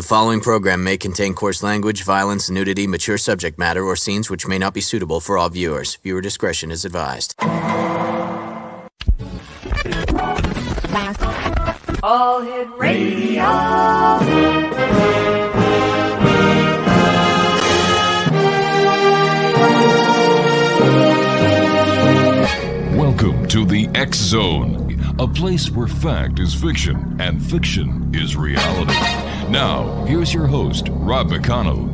The following program may contain coarse language, violence, nudity, mature subject matter, or scenes which may not be suitable for all viewers. Viewer discretion is advised. All Hit Radio. Welcome to the X Zone, a place where fact is fiction and fiction is reality. Now, here's your host, Rob McConnell.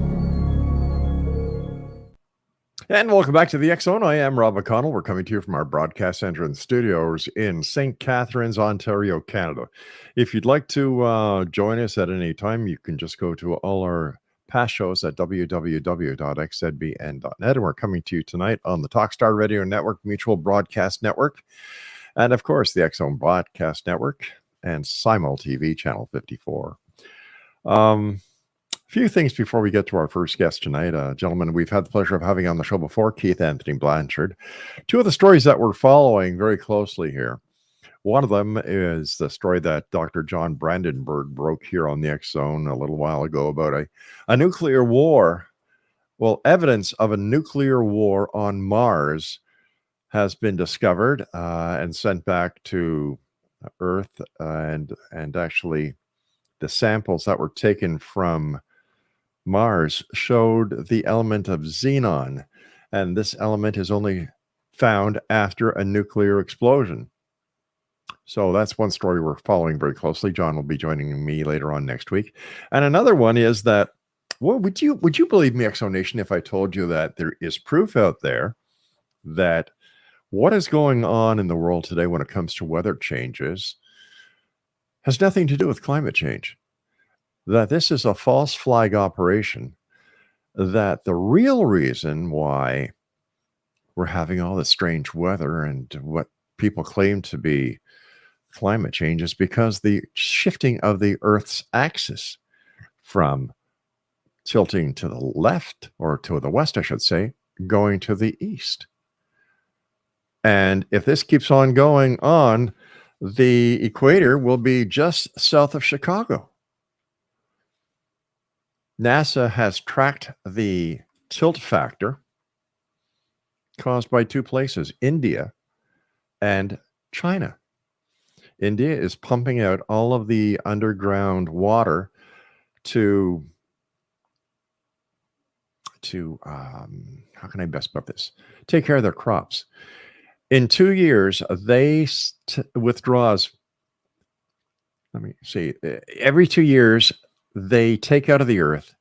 And welcome back to the X Zone. I am Rob McConnell. We're coming to you from our broadcast center and studios in St. Catharines, Ontario, Canada. If you'd like to join us at any time, you can just go to all our past shows at www.xzbn.net. And we're coming to you tonight on the Talkstar Radio Network, Mutual Broadcast Network, and of course, the X Zone Broadcast Network and Simul TV Channel 54. A few things before we get to our first guest tonight. Gentlemen, we've had the pleasure of having on the show before, Keith Anthony Blanchard. Two of the stories that we're following very closely here. One of them is the story that Dr. John Brandenburg broke here on the X Zone a little while ago about a nuclear war. Well, evidence of a nuclear war on Mars has been discovered and sent back to Earth, and actually the samples that were taken from Mars showed the element of xenon, and this element is only found after a nuclear explosion. So that's one story we're following very closely. John will be joining me later on next week. And another one is that, well, would you believe me, Exonation, if I told you that there is proof out there that what is going on in the world today when it comes to weather changes has nothing to do with climate change? That this is a false flag operation, that the real reason why we're having all this strange weather and what people claim to be climate change is because the shifting of the Earth's axis from tilting to the left, or to the west, I should say, going to the east. And if this keeps on going on, the equator will be just south of Chicago. NASA has tracked the tilt factor caused by two places, India and China. India is pumping out all of the underground water to how can I best put this? Take care of their crops. In 2 years, they withdraws. Let me see. Every 2 years, they take out of the earth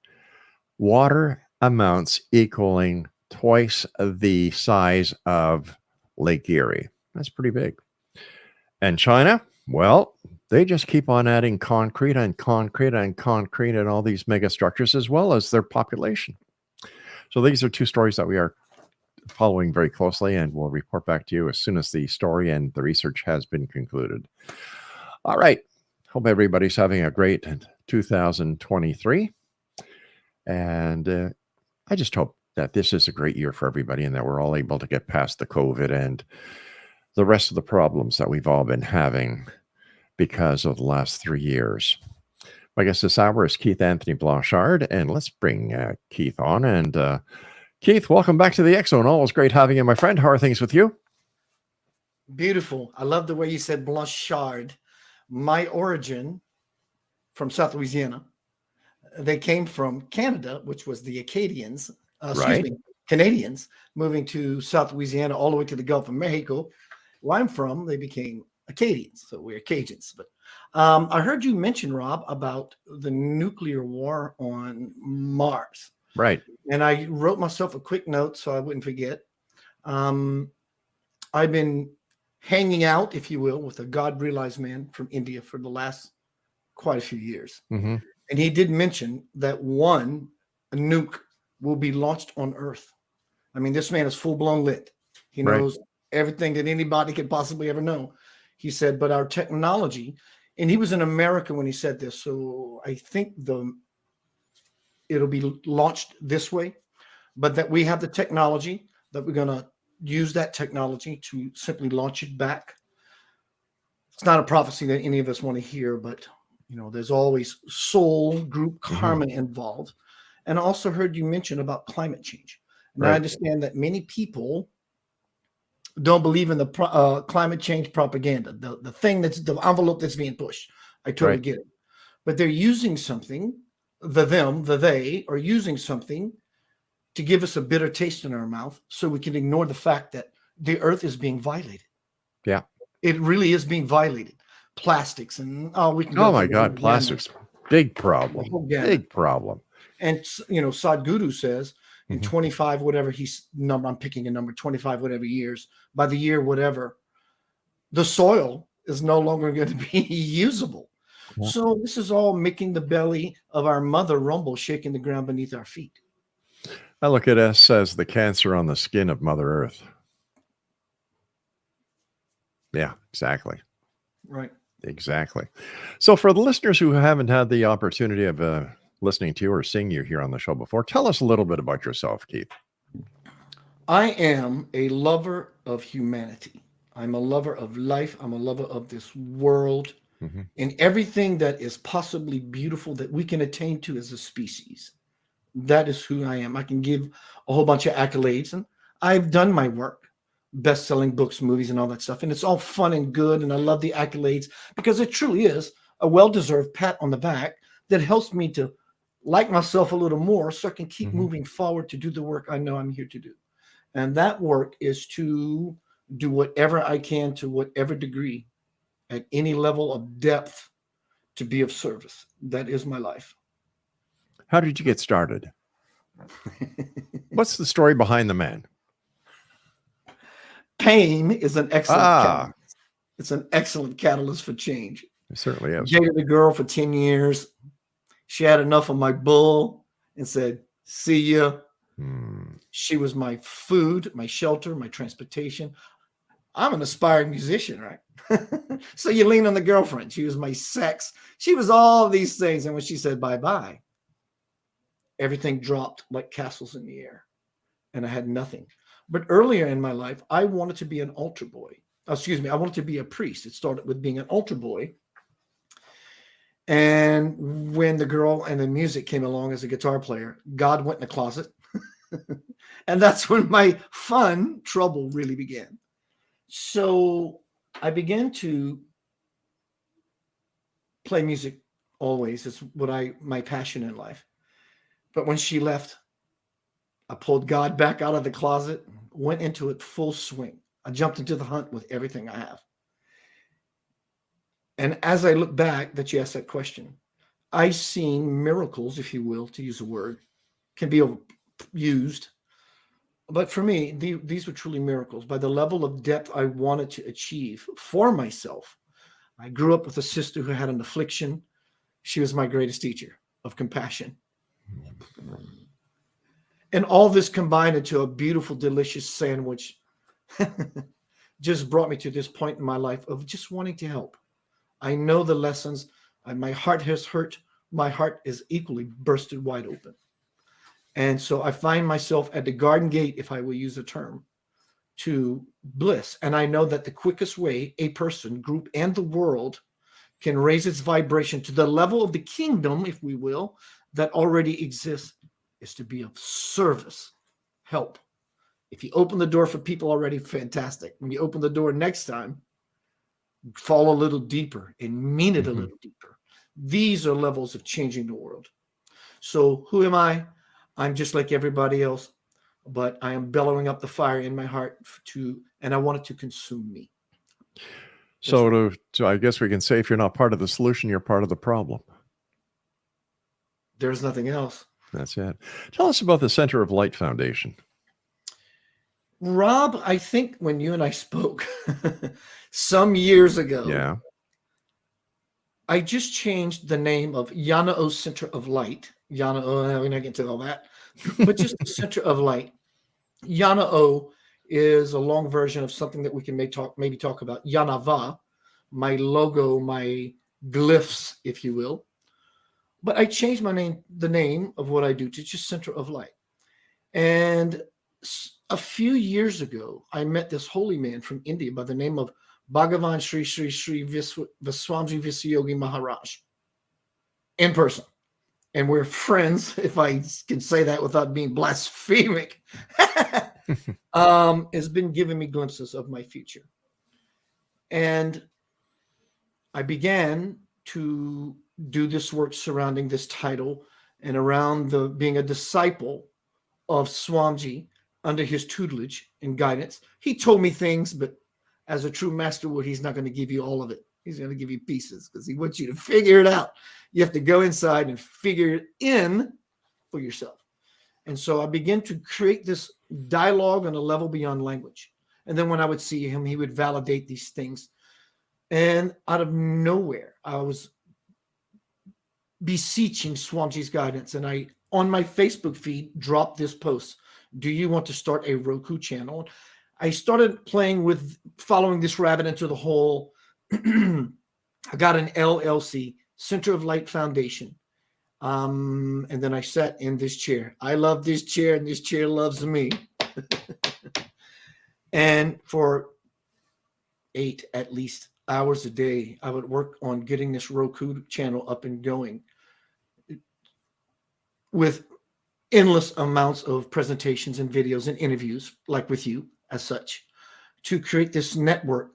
water amounts equaling twice the size of Lake Erie. That's pretty big. And China, well, they just keep on adding concrete and concrete and concrete and all these mega structures, as well as their population. So these are two stories that we are following very closely, and we'll report back to you as soon as the story and the research has been concluded. All right. Hope everybody's having a great 2023. And I just hope that this is a great year for everybody and that we're all able to get past the COVID and the rest of the problems that we've all been having because of the last 3 years. My guest this hour is Keith Anthony Blanchard, and let's bring Keith on. And Keith, welcome back to the X Zone. Always great having you, my friend. How are things with you? Beautiful. I love the way you said Blanchard. My origin from South Louisiana. They came from Canada, which was the Acadians, Canadians, moving to South Louisiana all the way to the Gulf of Mexico. Where I'm from, they became Acadians, so we're Cajuns. But I heard you mention, Rob, about the nuclear war on Mars. Right. And I wrote myself a quick note so I wouldn't forget. I've been hanging out, if you will, with a God-realized man from India for the last quite a few years. Mm-hmm. And he did mention that a nuke will be launched on Earth. I mean, this man is full-blown lit. He knows everything that anybody could possibly ever know. He said, but our technology, and he was in America when he said this, so I think it'll be launched this way, but that we have the technology, that we're going to use that technology to simply launch it back. It's not a prophecy that any of us want to hear, but there's always soul, group karma involved. And I also heard you mention about climate change. And I understand that many people don't believe in the climate change propaganda, the thing that's the envelope that's being pushed. I totally get it. But they're using something, the they are using something to give us a bitter taste in our mouth so we can ignore the fact that the earth is being violated. Yeah. It really is being violated. Plastics and we can oh my God, plastics, big problem. Big problem. And Sadhguru says in 25, whatever I'm picking a number, 25, whatever years, by the year, whatever, the soil is no longer going to be usable. Yeah. So this is all making the belly of our mother rumble, shaking the ground beneath our feet. I look at us as the cancer on the skin of Mother Earth. Yeah, exactly. Right. Exactly. So for the listeners who haven't had the opportunity of listening to you or seeing you here on the show before, tell us a little bit about yourself, Keith. I am a lover of humanity. I'm a lover of life. I'm a lover of this world and everything that is possibly beautiful that we can attain to as a species. That is who I am. I can give a whole bunch of accolades, and I've done my work, best-selling books, movies, and all that stuff. And it's all fun and good, and I love the accolades because it truly is a well-deserved pat on the back that helps me to like myself a little more so I can keep moving forward to do the work I know I'm here to do. And that work is to do whatever I can to whatever degree at any level of depth to be of service. That is my life. How did you get started? What's the story behind the man? Pain is an excellent catalyst. It's an excellent catalyst for change. It certainly is. Dated a girl for 10 years. She had enough of my bull and said, see ya. She was my food, my shelter, my transportation. I'm an aspiring musician, right? So you lean on the girlfriend. She was my sex. She was all these things. And when she said bye-bye, everything dropped like castles in the air. And I had nothing. But earlier in my life, I wanted to be an altar boy. I wanted to be a priest. It started with being an altar boy. And when the girl and the music came along as a guitar player, God went in the closet. And that's when my fun trouble really began. So I began to play music always. It's my passion in life. But when she left, I pulled God back out of the closet, went into it full swing. I jumped into the hunt with everything I have. And as I look back that you asked that question, I've seen miracles, if you will, to use a word, can be used. But for me, these were truly miracles. By the level of depth I wanted to achieve for myself, I grew up with a sister who had an affliction. She was my greatest teacher of compassion. And all this combined into a beautiful, delicious sandwich just brought me to this point in my life of just wanting to help. I know the lessons. My heart has hurt. My heart is equally bursted wide open. And so I find myself at the garden gate, if I will use a term, to bliss. And I know that the quickest way a person, group, and the world can raise its vibration to the level of the kingdom, if we will, that already exists, is to be of service, help. If you open the door for people already, fantastic. When you open the door next time, fall a little deeper and mean it a little deeper. These are levels of changing the world. So who am I? I'm just like everybody else, but I am bellowing up the fire in my heart and I want it to consume me. So I guess we can say if you're not part of the solution, you're part of the problem. There's nothing else. That's it. Tell us about the Center of Light Foundation. Rob, I think when you and I spoke some years ago, I just changed the name of Yana'o Center of Light. Yana'o, we're not getting to all that, but just the Center of Light. Yana'o is a long version of something that we can maybe talk about. Yanava, my logo, my glyphs, if you will. But I changed the name of what I do to just Center of Light. And a few years ago, I met this holy man from India by the name of Bhagavan Sri Sri Sri Viswamsi Visyogi Maharaj. in person. And we're friends, if I can say that without being blasphemic, has been giving me glimpses of my future. And I began to do this work surrounding this title and around the being a disciple of Swamiji under his tutelage and guidance. He told me things, but as a true master would, he's not going to give you all of it. He's going to give you pieces because he wants you to figure it out. You have to go inside and figure it in for yourself. And so I began to create this dialogue on a level beyond language. And then when I would see him, he would validate these things. And out of nowhere, I was beseeching Swamiji's guidance. And I, on my Facebook feed, dropped this post. Do you want to start a Roku channel? I started playing with following this rabbit into the hole. I got an LLC, Center of Light Foundation. And then I sat in this chair. I love this chair and this chair loves me. And for 8 at least hours a day, I would work on getting this Roku channel up and going with endless amounts of presentations and videos and interviews, like with you as such, to create this network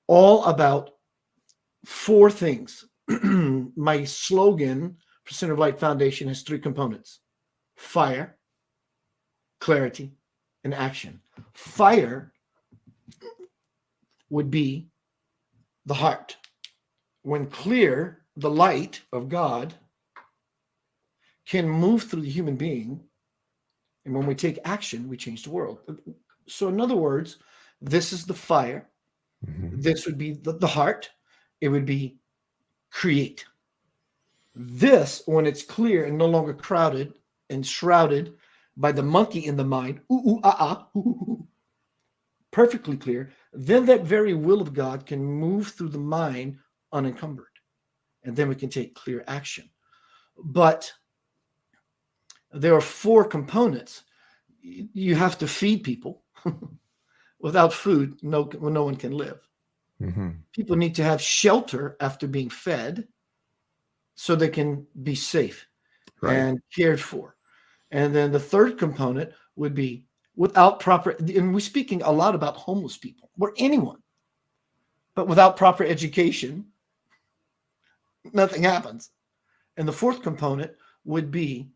all about 4 things. My slogan for Center of Light Foundation has 3 components: fire, clarity, and action. Fire would be the heart. When clear, the light of God can move through the human being. And when we take action, we change the world. So in other words, this is the fire. Mm-hmm. This would be the heart. It would be create. This, when it's clear and no longer crowded and shrouded by the monkey in the mind, perfectly clear, then that very will of God can move through the mind unencumbered. And then we can take clear action. But there are 4 components. You have to feed people. Without food, no one can live. Mm-hmm. People need to have shelter after being fed so they can be safe and cared for. And then the third component would be without proper, and we're speaking a lot about homeless people or anyone, but without proper education, nothing happens. And the fourth component would be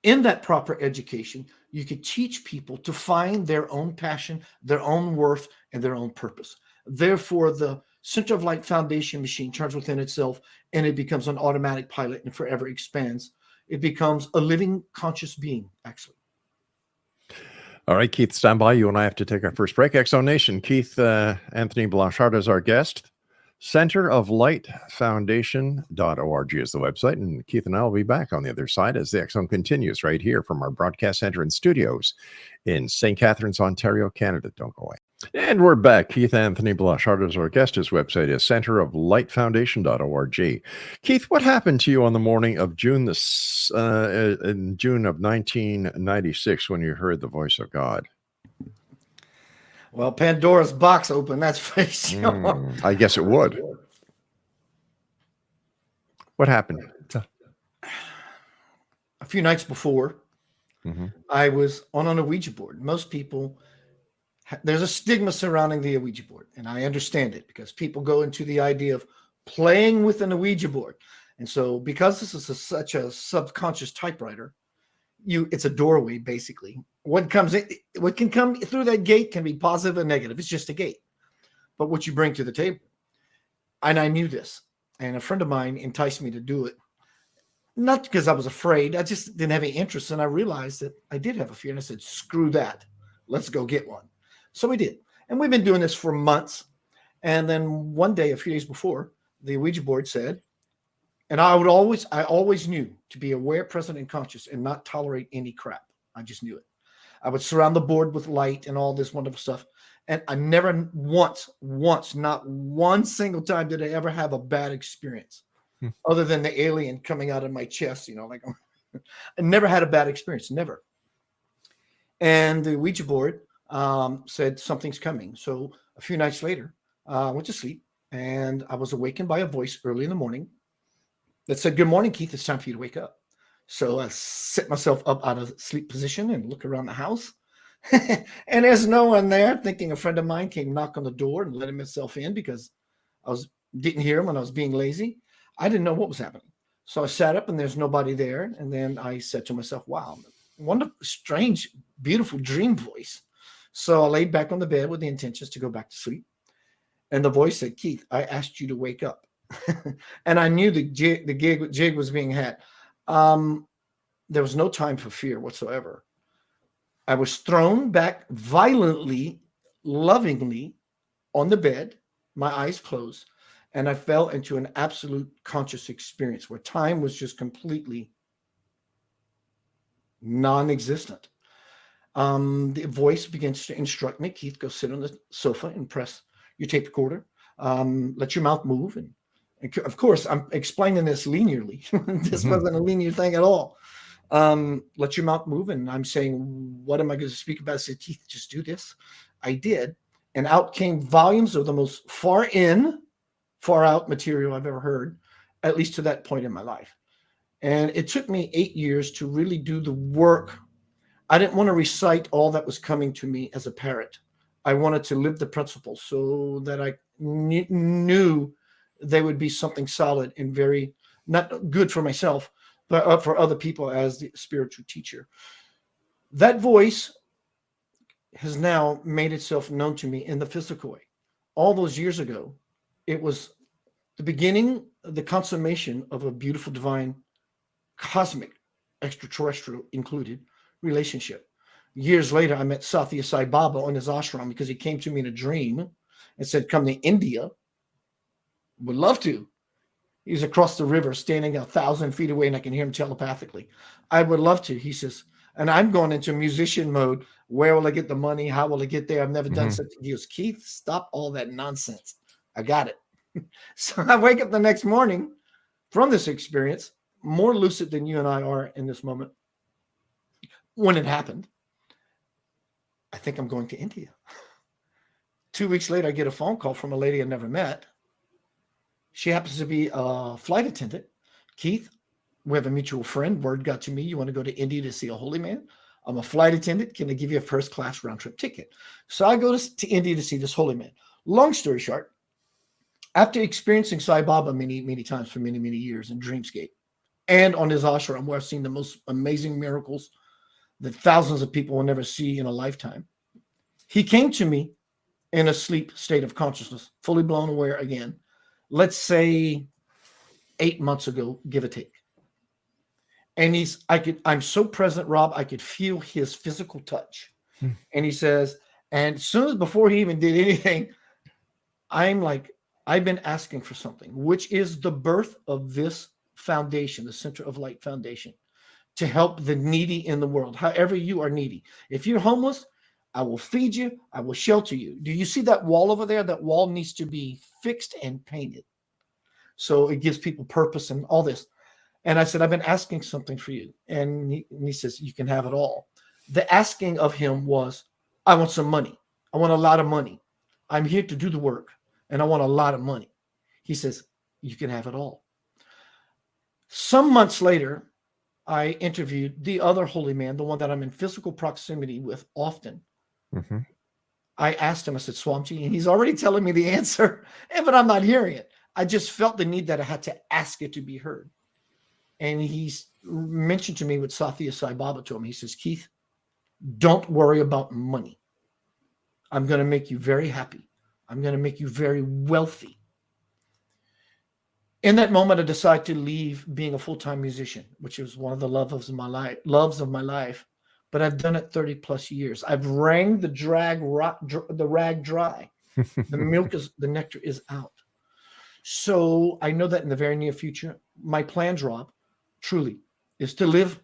in that proper education, you could teach people to find their own passion, their own worth, and their own purpose. Therefore, the Center of Light Foundation machine turns within itself and it becomes an automatic pilot and forever expands. It becomes a living conscious being, actually. All right, Keith, stand by. You and I have to take our first break. Exo Nation, Keith, Anthony Blanchard is our guest. Center of Light Foundation.org is the website. And Keith and I will be back on the other side as the Exxon continues right here from our broadcast center and studios in St. Catharines, Ontario, Canada. Don't go away. And we're back. Keith Anthony Blanchard is our guest. His website is centeroflightfoundation.org. Keith, what happened to you on the morning of June of 1996 when you heard the voice of God? Well, Pandora's box opened, that's for sure. I guess it would. What happened? A few nights before, I was on a Ouija board. Most people, there's a stigma surrounding the Ouija board, and I understand it because people go into the idea of playing with an Ouija board. And so because this is such a subconscious typewriter, it's a doorway, basically. What can come through that gate can be positive and negative. It's just a gate. But what you bring to the table. And I knew this. And a friend of mine enticed me to do it. Not because I was afraid. I just didn't have any interest. And I realized that I did have a fear. And I said, screw that. Let's go get one. So we did. And we've been doing this for months. And then one day, a few days before, the Ouija board said, and I always knew to be aware, present, and conscious and not tolerate any crap. I just knew it. I would surround the board with light and all this wonderful stuff. And I never once, not one single time did I ever have a bad experience other than the alien coming out of my chest, like I never had a bad experience, never. And the Ouija board said something's coming. So a few nights later, I went to sleep and I was awakened by a voice early in the morning. that said, "Good morning, Keith. It's time for you to wake up." So I sit myself up out of sleep position and look around the house. And there's no one there, thinking a friend of mine came knock on the door and let himself in because I didn't hear him when I was being lazy. I didn't know what was happening. So I sat up and there's nobody there. And then I said to myself, wow, wonderful, strange, beautiful dream voice. So I laid back on the bed with the intentions to go back to sleep. And the voice said, "Keith, I asked you to wake up." And I knew the jig was being had. There was no time for fear whatsoever. I was thrown back violently, lovingly on the bed, my eyes closed, and I fell into an absolute conscious experience where time was just completely non-existent. The voice begins to instruct me, "Keith, go sit on the sofa and press your tape recorder. Let your mouth move." And of course, I'm explaining this linearly. This wasn't a linear thing at all. Let your mouth move. And I'm saying, what am I going to speak about? I said, "Keith, just do this." I did. And out came volumes of the most far in, far out material I've ever heard, at least to that point in my life. And it took me 8 years to really do the work. I didn't want to recite all that was coming to me as a parrot. I wanted to live the principles so that I knew they would be something solid and very not good for myself, but for other people as the spiritual teacher. That voice has now made itself known to me in the physical way. All those years ago, it was the beginning, the consummation of a beautiful, divine, cosmic, extraterrestrial included relationship. Years later, I met Satya Sai Baba on his ashram because he came to me in a dream and said, "Come to India." Would love to. He's across the river, standing 1,000 feet away, and I can hear him telepathically. "I would love to." He says, and I'm going into musician mode. Where will I get the money? How will I get there? I've never done such. He goes, "Keith, stop all that nonsense. I got it." So I wake up the next morning from this experience, more lucid than you and I are in this moment. When it happened, I think I'm going to India. 2 weeks later, I get a phone call from a lady I never met. She happens to be a flight attendant. "Keith, we have a mutual friend. Word got to me. You want to go to India to see a holy man? I'm a flight attendant. Can I give you a first class round trip ticket?" So I go to India to see this holy man. Long story short, after experiencing Sai Baba many, many times for many, many years in Dreamscape and on his ashram, where I've seen the most amazing miracles that thousands of people will never see in a lifetime, he came to me in a sleep state of consciousness, fully blown aware again. Let's say 8 months ago, give or take. And I'm so present, Rob, I could feel his physical touch. And he says, and as soon as before he even did anything, I'm like, "I've been asking for something," which is the birth of this foundation, the Center of Light Foundation, to help the needy in the world, however you are needy. If you're homeless, I will feed you. I will shelter you. Do you see that wall over there? That wall needs to be fixed and painted. So it gives people purpose and all this. And I said, "I've been asking something for you." And he says, "You can have it all." The asking of him was, "I want some money. I want a lot of money. I'm here to do the work and I want a lot of money." He says, "You can have it all." Some months later, I interviewed the other holy man, the one that I'm in physical proximity with often. I asked him, I said, "Swamiji," and he's already telling me the answer, but I'm not hearing it. I just felt the need that I had to ask it to be heard. And he's mentioned to me what Satya Sai Baba told me. He says, "Keith, don't worry about money. I'm going to make you very happy. I'm going to make you very wealthy." In that moment, I decided to leave being a full-time musician, which was one of the loves of my life. But I've done it 30 plus years. I've wrung the rag dry. The nectar is out. So I know that in the very near future, my plans, Rob, truly, is to live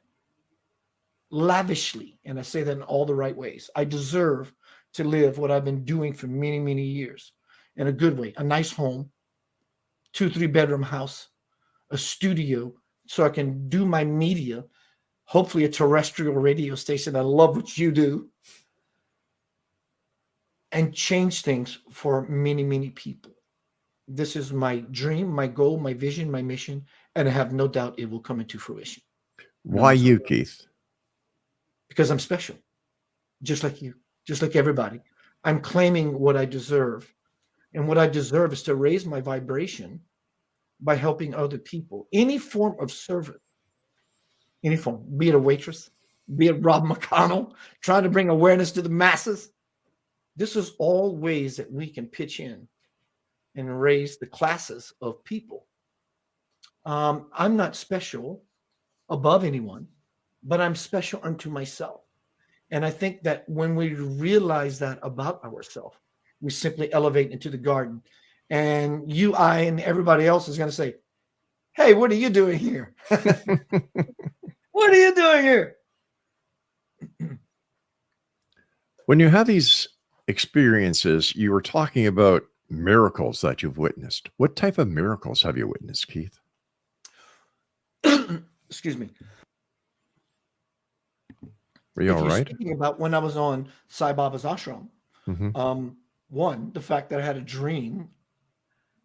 lavishly. And I say that in all the right ways. I deserve to live what I've been doing for many, many years in a good way. A nice home, 2-3 bedroom house, a studio, so I can do my media, hopefully a terrestrial radio station. I love what you do, and change things for many, many people. This is my dream, my goal, my vision, my mission, And I have no doubt it will come into fruition. Why you, Keith? Because I'm special, just like you, just like everybody. I'm claiming what I deserve. And what I deserve is to raise my vibration by helping other people. Any form of service, any form, be it a waitress, be it Rob McConnell, trying to bring awareness to the masses. This is all ways that we can pitch in and raise the classes of people. I'm not special above anyone, but I'm special unto myself. And I think that when we realize that about ourselves, we simply elevate into the garden. And you, I, and everybody else is going to say, hey, what are you doing here? What are you doing here? When you have these experiences, you were talking about miracles that you've witnessed. What type of miracles have you witnessed, Keith? Excuse me. Are you all right? Speaking about when I was on Sai Baba's ashram, one, the fact that I had a dream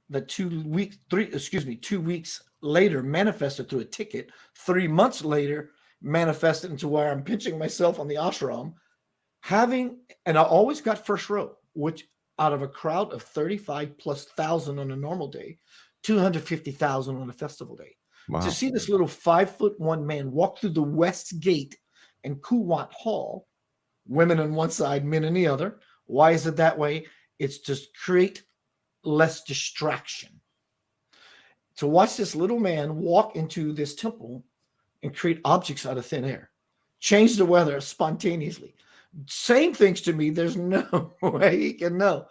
that 2 weeks later manifested through a ticket, 3 months later manifested into where I'm pinching myself on the ashram, and I always got first row, which out of a crowd of 35,000+ on a normal day, 250,000 on a festival day. Wow. To see this little 5'1" man walk through the West Gate and Kuwat Hall, women on one side, men on the other. Why is it that way? It's to create less distraction. To watch this little man walk into this temple and create objects out of thin air, change the weather spontaneously, saying things to me there's no way he can know,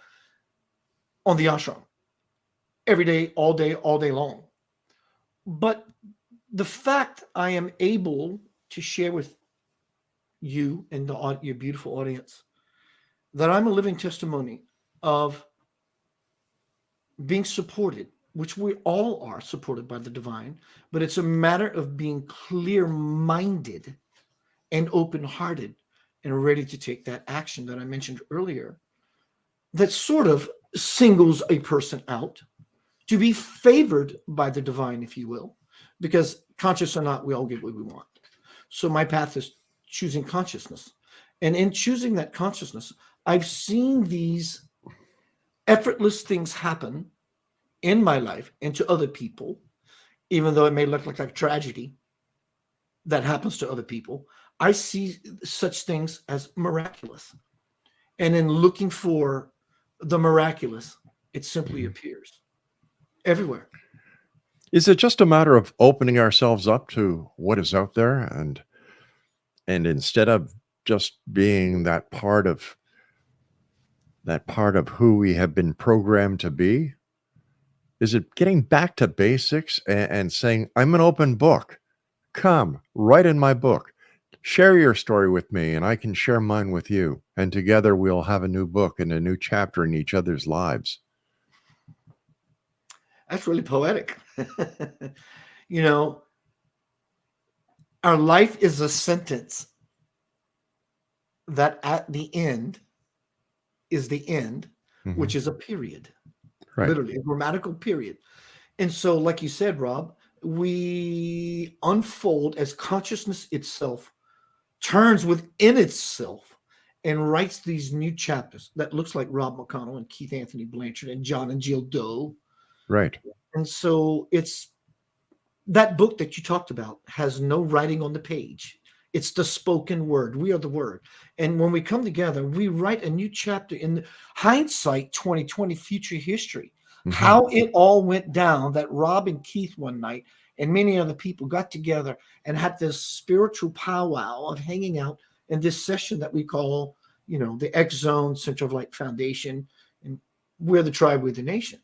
on the ashram, every day, all day long. But the fact I am able to share with you and your beautiful audience that I'm a living testimony of being supported, which we all are supported by the divine, but it's a matter of being clear-minded and open-hearted and ready to take that action that I mentioned earlier that sort of singles a person out to be favored by the divine, if you will, because conscious or not, we all get what we want. So my path is choosing consciousness. And in choosing that consciousness, I've seen these effortless things happen in my life and to other people, even though it may look like a tragedy that happens to other people. I see such things as miraculous. And in looking for the miraculous, it simply appears everywhere. Is it just a matter of opening ourselves up to what is out there, and instead of just being that part of who we have been programmed to be? Is it getting back to basics and saying, I'm an open book. Come, write in my book. Share your story with me, and I can share mine with you. And together we'll have a new book and a new chapter in each other's lives. That's really poetic. You know, our life is a sentence that at the end is the end, which is a period, right? Literally a grammatical period. And so, like you said, Rob, we unfold as consciousness itself turns within itself and writes these new chapters that looks like Rob McConnell and Keith Anthony Blanchard and John and Jill Doe. Right. And so it's that book that you talked about has no writing on the page. It's the spoken word. We are the word. And when we come together, we write a new chapter in hindsight 2020 future history. How it all went down that Rob and Keith one night and many other people got together and had this spiritual powwow of hanging out in this session that we call, you know, the X Zone Center of Light Foundation, and we're the tribe, we're the nation.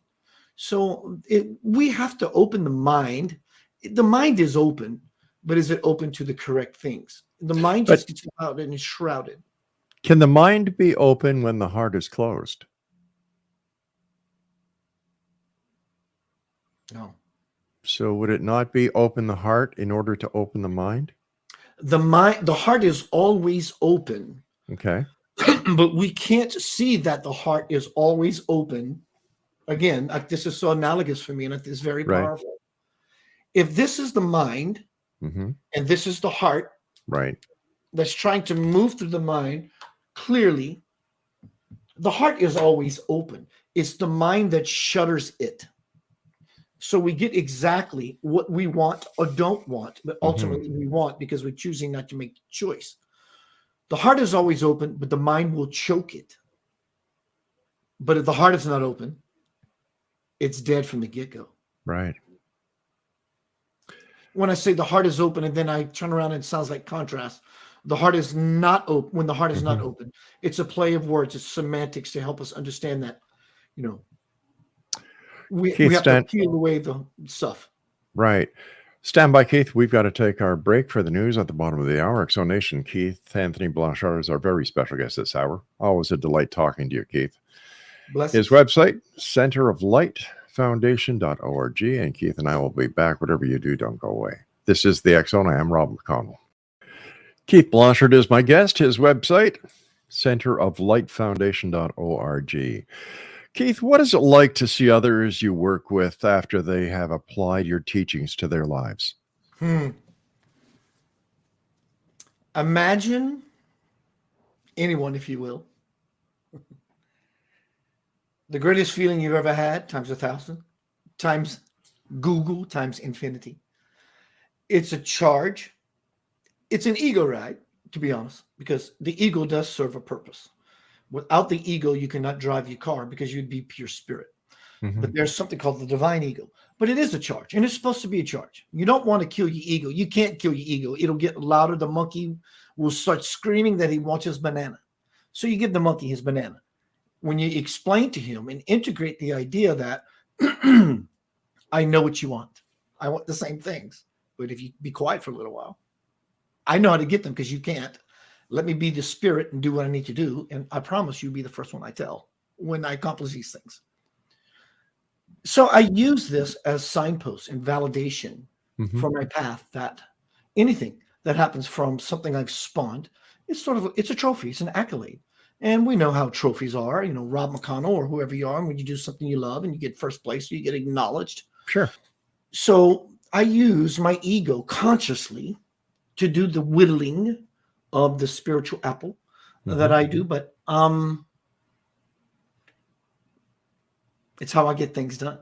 So we have to open the mind. The mind is open, but is it open to the correct things? The mind just gets out and is shrouded. Can the mind be open when the heart is closed? No. So would it not be open the heart in order to open the mind? The heart is always open. Okay. But we can't see that the heart is always open. Again, this is so analogous for me, and it's very powerful. If this is the mind and this is the heart, right, that's trying to move through the mind clearly, the heart is always open. It's the mind that shutters it. So we get exactly what we want or don't want, but ultimately we want because we're choosing not to make a choice. The heart is always open, but the mind will choke it. But if the heart is not open, it's dead from the get-go. right. When I say the heart is open and then I turn around and it sounds like contrast, the heart is not open. When the heart is not open, it's a play of words. It's semantics to help us understand that, we have to peel away the stuff. Right. Stand by, Keith. We've got to take our break for the news at the bottom of the hour. Exonation, Keith. Anthony Blanchard is our very special guest this hour. Always a delight talking to you, Keith. Bless His website, centeroflightfoundation.org. And Keith and I will be back. Whatever you do, don't go away. This is the X Zone. I am Rob McConnell. Keith Blanchard is my guest. His website, centeroflightfoundation.org. Keith, what is it like to see others you work with after they have applied your teachings to their lives? Imagine anyone, if you will, the greatest feeling you've ever had times 1,000, times Google, times infinity. It's a charge. It's an ego ride, to be honest, because the ego does serve a purpose. Without the ego, you cannot drive your car because you'd be pure spirit. But there's something called the divine ego. But it is a charge, and it's supposed to be a charge. You don't want to kill your ego. You can't kill your ego. It'll get louder. The monkey will start screaming that he wants his banana. So you give the monkey his banana. When you explain to him and integrate the idea that I know what you want. I want the same things. But if you be quiet for a little while, I know how to get them because you can't. Let me be the spirit and do what I need to do. And I promise you'll be the first one I tell when I accomplish these things. So I use this as signposts and validation for my path, that anything that happens from something I've spawned, it's a trophy. It's an accolade. And we know how trophies are, Rob McConnell or whoever you are. And when you do something you love and you get first place, you get acknowledged. Sure. So I use my ego consciously to do the whittling of the spiritual apple that I do. But it's how I get things done.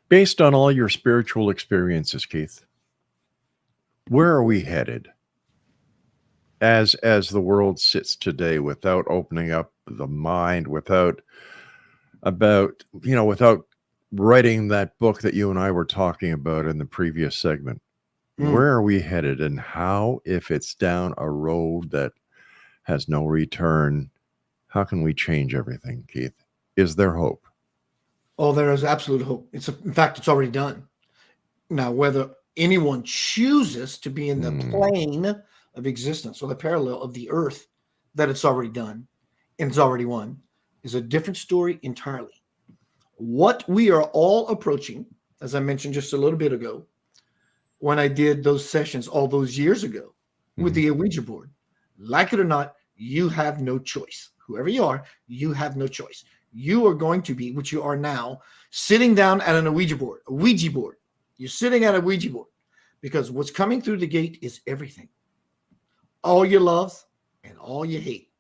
Based on all your spiritual experiences, Keith, where are we headed as the world sits today, without opening up the mind, without writing that book that you and I were talking about in the previous segment? Where are we headed, and how, if it's down a road that has no return, how can we change everything, Keith? Is there hope? Oh, there is absolute hope. In fact, it's already done. Now, whether anyone chooses to be in the plane of existence or the parallel of the earth that it's already done and it's already won is a different story entirely. What we are all approaching, as I mentioned just a little bit ago, when I did those sessions all those years ago with the Ouija board, like it or not, you have no choice. Whoever you are, you have no choice. You are going to be, which you are now, sitting down at an Ouija board. You're sitting at a Ouija board because what's coming through the gate is everything. All your love and all you hate.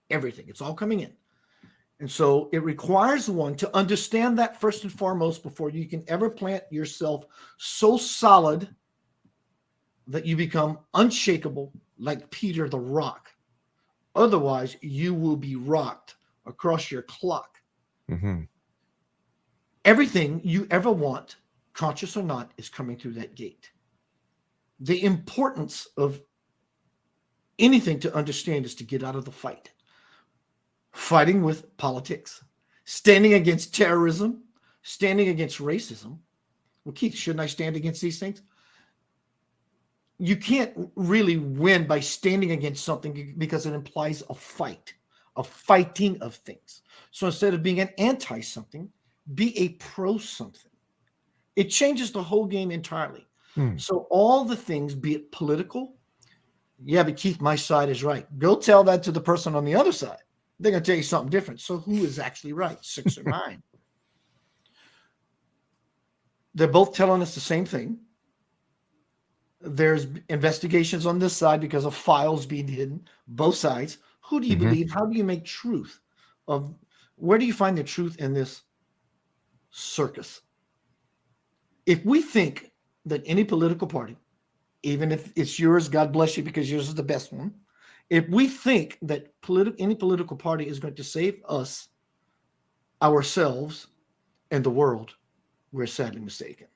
Everything. It's all coming in. And so it requires one to understand that first and foremost before you can ever plant yourself so solid that you become unshakable like Peter the Rock. Otherwise, you will be rocked across your clock. Everything you ever want, conscious or not, is coming through that gate. The importance of anything to understand is to get out of the fight. Fighting with politics, standing against terrorism, standing against racism. Well, Keith, shouldn't I stand against these things? You can't really win by standing against something because it implies a fight, a fighting of things. So instead of being an anti-something, be a pro-something. It changes the whole game entirely. So all the things, be it political, yeah, but Keith, my side is right. Go tell that to the person on the other side. They're going to tell you something different. So who is actually right, 6 or 9? They're both telling us the same thing. There's investigations on this side because of files being hidden, both sides. Who do you believe? How do you make truth of, where do you find the truth in this circus? If we think that any political party, even if it's yours, God bless you because yours is the best one. If we think that any political party is going to save us, ourselves, and the world, we're sadly mistaken.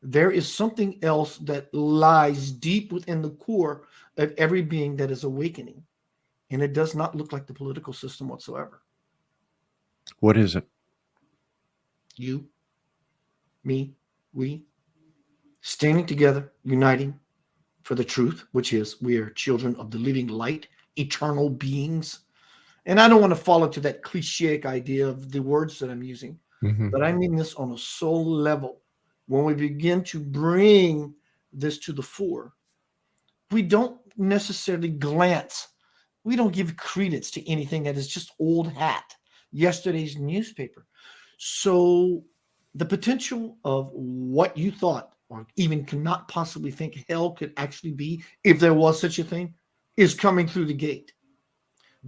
There is something else that lies deep within the core of every being that is awakening. And it does not look like the political system whatsoever. What is it? You, me, we, standing together, uniting for the truth, which is we are children of the living light, eternal beings. And I don't want to fall into that cliche idea of the words that I'm using, but I mean this on a soul level. When we begin to bring this to the fore, we don't necessarily glance. We don't give credence to anything that is just old hat, yesterday's newspaper. So the potential of what you thought or even cannot possibly think hell could actually be, if there was such a thing, is coming through the gate.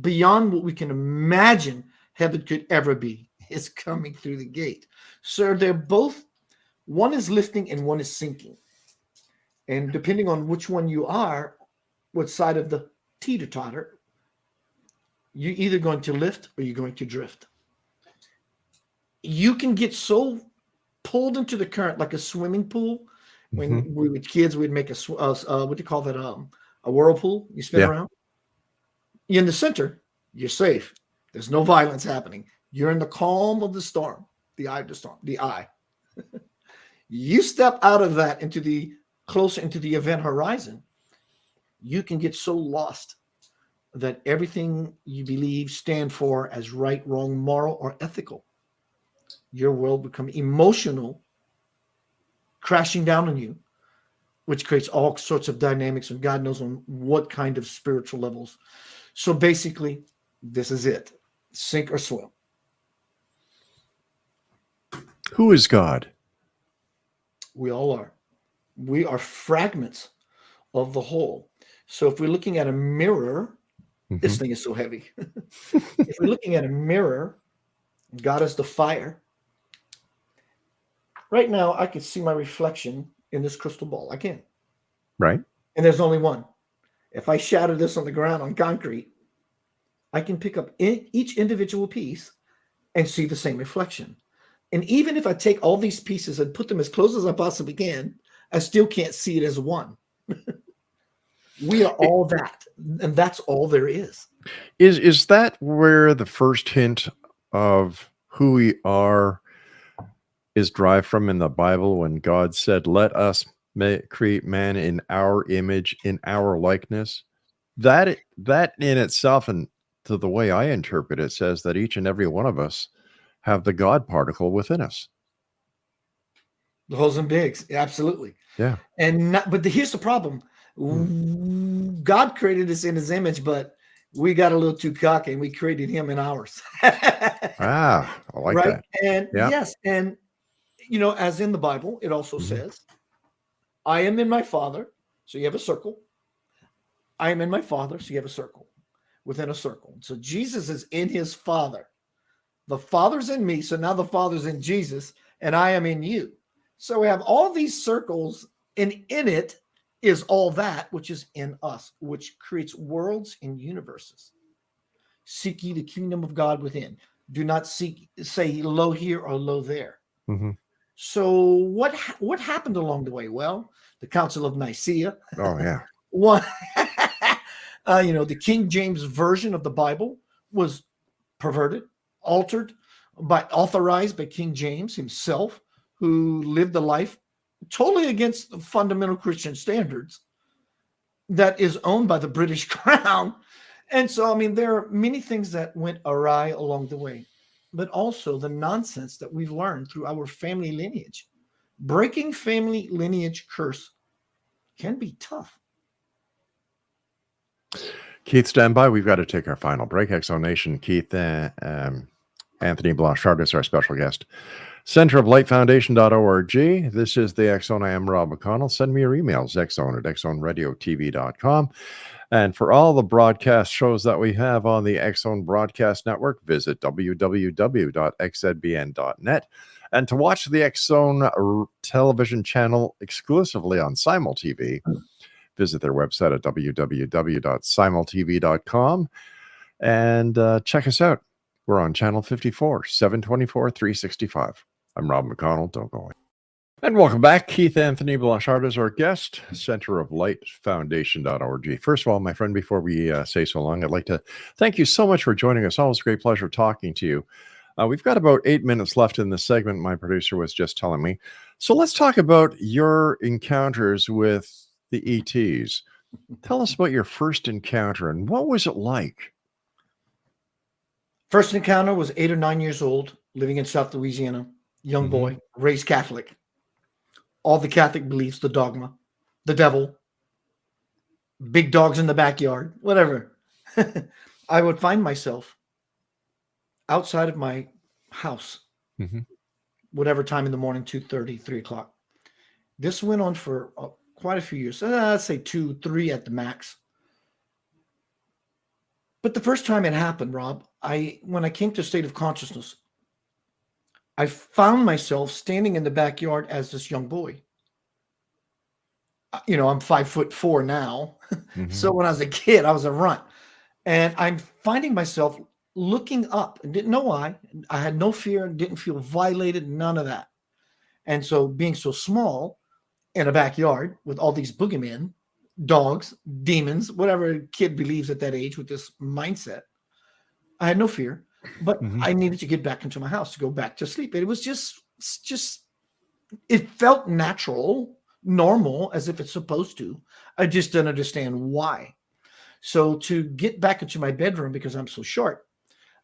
Beyond what we can imagine heaven could ever be is coming through the gate. So they're both, one is lifting and one is sinking. And depending on which one you are, what side of the teeter-totter, you're either going to lift or you're going to drift. You can get so pulled into the current like a swimming pool. When we were kids, we'd make what do you call that? A whirlpool. You spin around. You're in the center. You're safe. There's no violence happening. You're in the calm of the storm, the eye of the storm, the eye. You step out of that closer into the event horizon, you can get so lost that everything you believe stand for as right, wrong, moral, or ethical, your world become emotional, crashing down on you, which creates all sorts of dynamics, and God knows on what kind of spiritual levels. So basically, this is it. Sink or swim. Who is God? We all are. We are fragments of the whole. So if we're looking at a mirror, this thing is so heavy. If we're looking at a mirror, God is the fire. Right now, I can see my reflection in this crystal ball. I can. Right. And there's only one. If I shatter this on the ground on concrete, I can pick up each individual piece and see the same reflection. And even if I take all these pieces and put them as close as I possibly can, I still can't see it as one. We are all that, and that's all there is. Is that where the first hint of who we are is derived from in the Bible, when God said, "Let us create man in our image, in our likeness"? That in itself, and to the way I interpret it, says that each and every one of us have the God particle within us. The holes and bigs, absolutely. Yeah. But here's the problem. God created us in his image, but we got a little too cocky and we created him in ours. I like right? that. And yes, and as in the Bible, it also says, I am in my Father, so you have a circle. I am in my Father, so you have a circle within a circle. So Jesus is in his Father. The Father's in me, so now the Father's in Jesus, and I am in you. So we have all these circles, and in it is all that which is in us, which creates worlds and universes. Seek ye the kingdom of God within. Do not say low here or low there. So what happened along the way? Well, the Council of Nicaea. Oh, yeah. One, the King James Version of the Bible was perverted, altered, authorized by King James himself, who lived a life totally against the fundamental Christian standards that is owned by the British Crown. And so, there are many things that went awry along the way, but also the nonsense that we've learned through our family lineage. Breaking family lineage curse can be tough. Keith, stand by. We've got to take our final break. Exo Nation, Keith, Anthony Blanchard is our special guest. centeroflightfoundation.org. This is the X Zone. I am Rob McConnell. Send me your emails, xzone@xzoneradiotv.com. And for all the broadcast shows that we have on the X Zone Broadcast Network, visit www.xzbn.net. And to watch the X Zone television channel exclusively on Simul TV, visit their website at www.simultv.com and check us out. We're on channel 54, 724, 365. I'm Rob McConnell. Don't go away. And welcome back. Keith Anthony Blanchard is our guest, centeroflightfoundation.org. First of all, my friend, before we say so long, I'd like to thank you so much for joining us. Always a great pleasure talking to you. We've got about 8 minutes left in this segment, my producer was just telling me. So let's talk about your encounters with the ETs. Tell us about your first encounter and what was it like? First encounter was 8 or 9 years old, living in South Louisiana, young boy, raised Catholic. All the Catholic beliefs, the dogma, the devil, big dogs in the backyard, whatever. I would find myself outside of my house, whatever time in the morning, 2:30, 3 o'clock. This went on for quite a few years. I'd say 2, 3 at the max. But the first time it happened, Rob, when I came to a state of consciousness, I found myself standing in the backyard as this young boy. You know, I'm 5'4" now. So when I was a kid, I was a runt. And I'm finding myself looking up and didn't know why. I had no fear, didn't feel violated, none of that. And so being so small in a backyard with all these boogeymen, dogs, demons, whatever a kid believes at that age with this mindset, I had no fear, but I needed to get back into my house to go back to sleep. It was just it felt natural, normal, as if it's supposed to. I just didn't understand why. So to get back into my bedroom, because I'm so short,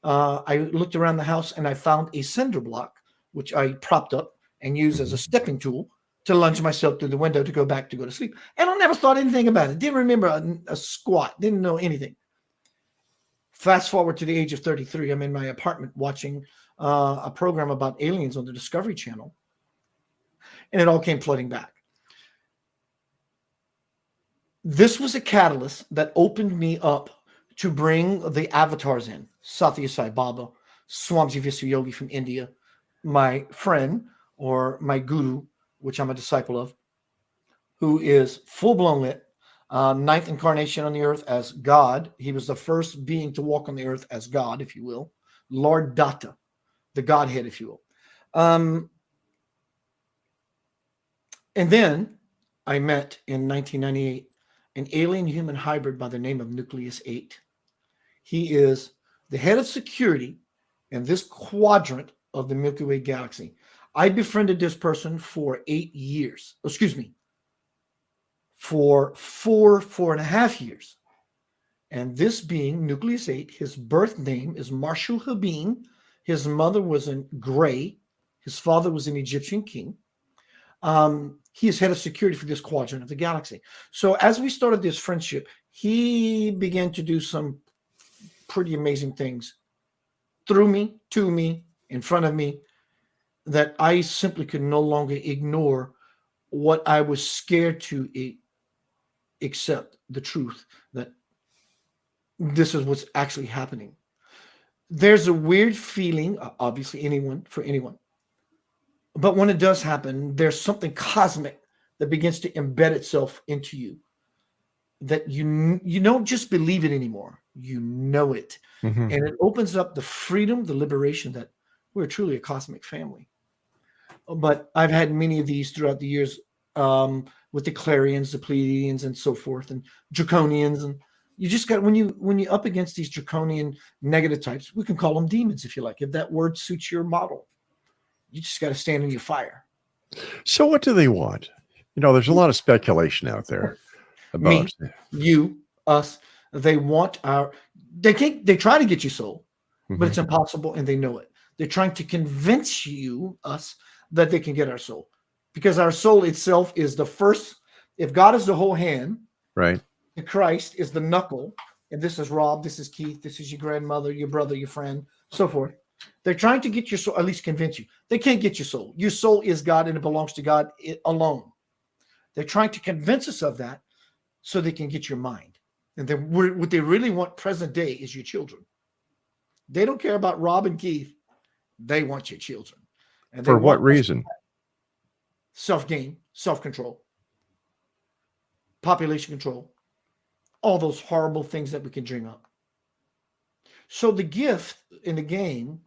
I looked around the house and I found a cinder block, which I propped up and used as a stepping tool to lunge myself through the window to go to sleep. And I never thought anything about it. Didn't remember a squat. Didn't know anything. Fast forward to the age of 33. I'm in my apartment watching a program about aliens on the Discovery Channel. And it all came flooding back. This was a catalyst that opened me up to bring the avatars in. Satya Sai Baba, Swamiji Visuyogi from India, my friend or my guru, which I'm a disciple of, who is full-blown lit, ninth incarnation on the earth as God. He was the first being to walk on the earth as God, if you will. Lord Datta, the Godhead, if you will. And then I met in 1998 an alien-human hybrid by the name of Nucleus 8. He is the head of security in this quadrant of the Milky Way galaxy. I befriended this person for 8 years. Excuse me. For 4.5 years. And this being, Nucleus 8, his birth name is Marshal Habib. His mother was in Gray. His father was an Egyptian king. He is head of security for this quadrant of the galaxy. So as we started this friendship, he began to do some pretty amazing things through me, to me, in front of me, that I simply could no longer ignore what I was scared to accept, the truth that this is what's actually happening. There's a weird feeling, obviously for anyone. But when it does happen, there's something cosmic that begins to embed itself into you, that you don't just believe it anymore. You know it. And it opens up the freedom, the liberation that we're truly a cosmic family. But I've had many of these throughout the years with the Clarions, the Pleiadians, and so forth, and Draconians. And you just got, when you're up against these Draconian negative types, we can call them demons if you like, if that word suits your model. You just got to stand in your fire. So what do they want? You know, there's a lot of speculation out there about me, you, us. They want they try to get your soul, but it's impossible, and they know it. They're trying to convince you, us, that they can get our soul, because our soul itself is the first. If God is the whole hand, right, and Christ is the knuckle, and this is Rob, this is Keith, this is your grandmother, your brother, your friend, so forth. They're trying to get your soul, at least convince you. They can't get your soul. Your soul is God and it belongs to God alone. They're trying to convince us of that so they can get your mind. And then what they really want present day is your children. They don't care about Rob and Keith. They want your children. And For what reason? Self-gain, self-control, population control, all those horrible things that we can dream up. So the gift in the game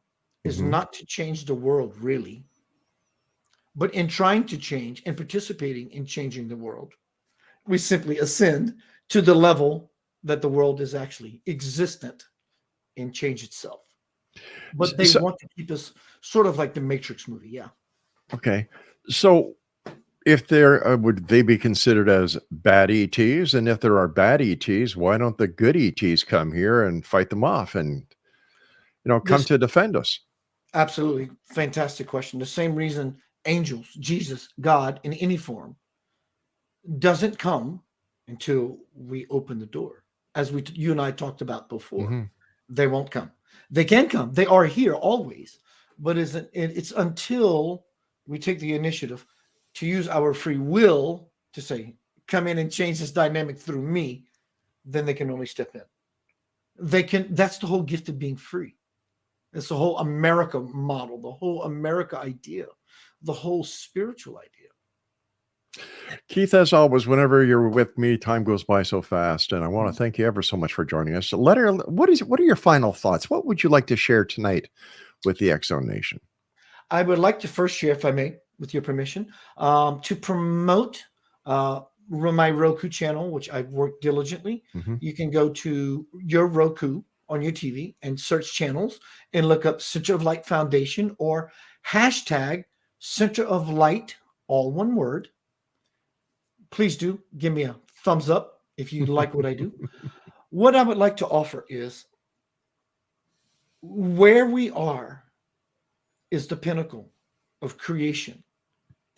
is not to change the world, really, but in trying to change and participating in changing the world, we simply ascend to the level that the world is actually existent and change itself. But they want to keep us sort of like the Matrix movie. Yeah. Okay. So if there would they be considered as bad ETs? And if there are bad ETs, why don't the good ETs come here and fight them off and, come to defend us? Absolutely. Fantastic question. The same reason angels, Jesus, God in any form doesn't come until we open the door. As you and I talked about before, they won't come. They can come. They are here always, but it's until we take the initiative to use our free will to say, come in and change this dynamic through me, then they can only step in. That's the whole gift of being free. It's the whole America model, the whole America idea, the whole spiritual idea. Keith, as always, whenever you're with me, time goes by so fast, and I want to thank you ever so much for joining us. What are your final thoughts? What would you like to share tonight with the X-Zone Nation? I would like to first share, if I may, with your permission, to promote my Roku channel, which I've worked diligently. You can go to your Roku on your TV and search channels and look up Center of Light Foundation or hashtag Center of Light, all one word. Please do give me a thumbs up if you like what I do. What I would like to offer is where we are is the pinnacle of creation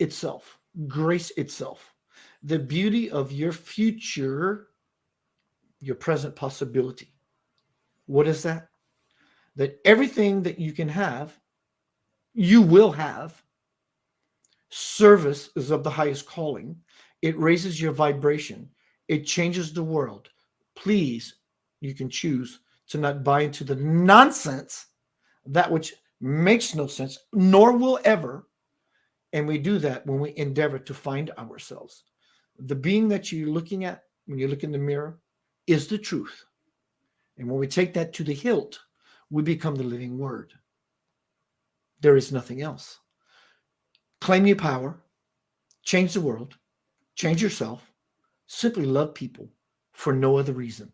itself, grace itself, the beauty of your future, your present possibility. What is that? That everything that you can have, you will have. Service is of the highest calling. It raises your vibration. It changes the world. Please, you can choose to not buy into the nonsense, that which makes no sense, nor will ever. And we do that when we endeavor to find ourselves. The being that you're looking at when you look in the mirror is the truth. And when we take that to the hilt, we become the living word. There is nothing else. Claim your power, change the world, change yourself, simply love people for no other reason.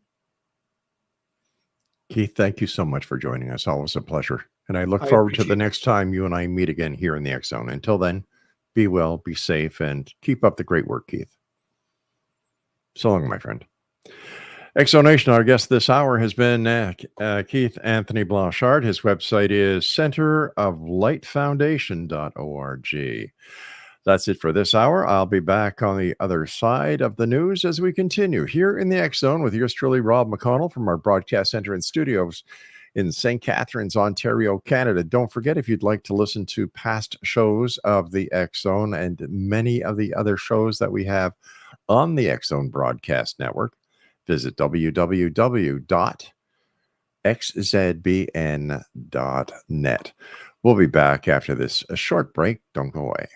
Keith, thank you so much for joining us. Always a pleasure. And I look forward to the next time you and I meet again here in the X-Zone. Until then, be well, be safe, and keep up the great work, Keith. So long, my friend. X-Zone Nation, our guest this hour has been Keith Anthony Blanchard. His website is centeroflightfoundation.org. That's it for this hour. I'll be back on the other side of the news as we continue here in the X-Zone with yours truly, Rob McConnell, from our broadcast center and studios in St. Catharines, Ontario, Canada. Don't forget, if you'd like to listen to past shows of the X-Zone and many of the other shows that we have on the X-Zone Broadcast Network, visit www.xzbn.net. We'll be back after this short break. Don't go away.